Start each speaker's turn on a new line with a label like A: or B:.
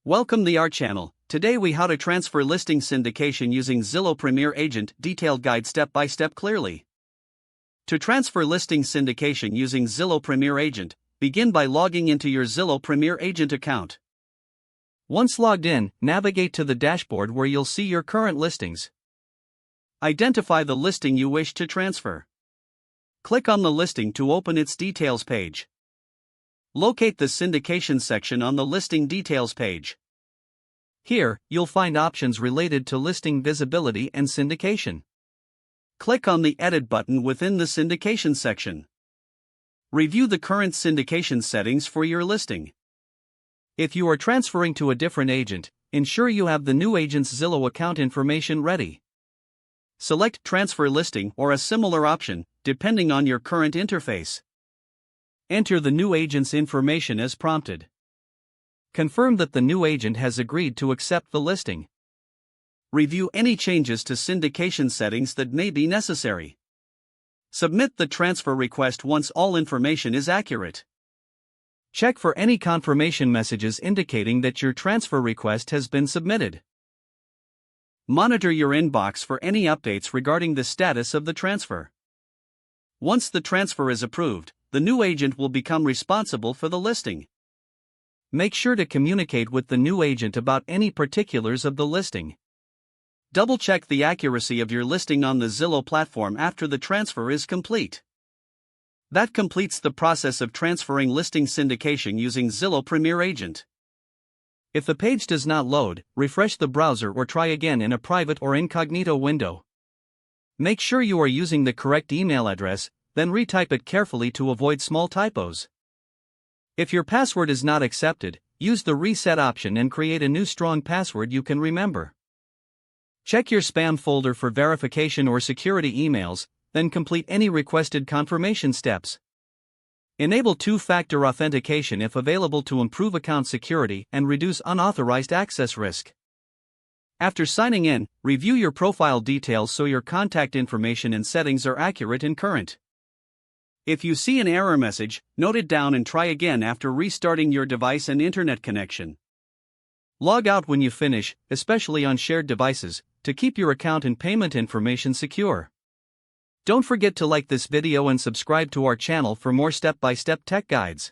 A: Welcome to our channel. Today we how to transfer listing syndication using Zillow Premier Agent detailed guide step by step clearly. To transfer listing syndication using Zillow Premier Agent, begin by logging into your Zillow Premier Agent account. Once logged in, navigate to the dashboard where you'll see your current listings. Identify the listing you wish to transfer. Click on the listing to open its details page. Locate the syndication section on the listing details page. Here, you'll find options related to listing visibility and syndication. Click on the Edit button within the syndication section. Review the current syndication settings for your listing. If you are transferring to a different agent, ensure you have the new agent's Zillow account information ready. Select Transfer Listing or a similar option, depending on your current interface. Enter the new agent's information as prompted. Confirm that the new agent has agreed to accept the listing. Review any changes to syndication settings that may be necessary. Submit the transfer request once all information is accurate. Check for any confirmation messages indicating that your transfer request has been submitted. Monitor your inbox for any updates regarding the status of the transfer. Once the transfer is approved, the new agent will become responsible for the listing. Make sure to communicate with the new agent about any particulars of the listing. Double-check the accuracy of your listing on the Zillow platform after the transfer is complete. That completes the process of transferring listing syndication using Zillow Premier Agent. If the page does not load, refresh the browser or try again in a private or incognito window. Make sure you are using the correct email address, then retype it carefully to avoid small typos. If your password is not accepted, use the reset option and create a new strong password you can remember. Check your spam folder for verification or security emails, then complete any requested confirmation steps. Enable two-factor authentication if available to improve account security and reduce unauthorized access risk. After signing in, review your profile details so your contact information and settings are accurate and current. If you see an error message, note it down and try again after restarting your device and internet connection. Log out when you finish, especially on shared devices, to keep your account and payment information secure. Don't forget to like this video and subscribe to our channel for more step-by-step tech guides.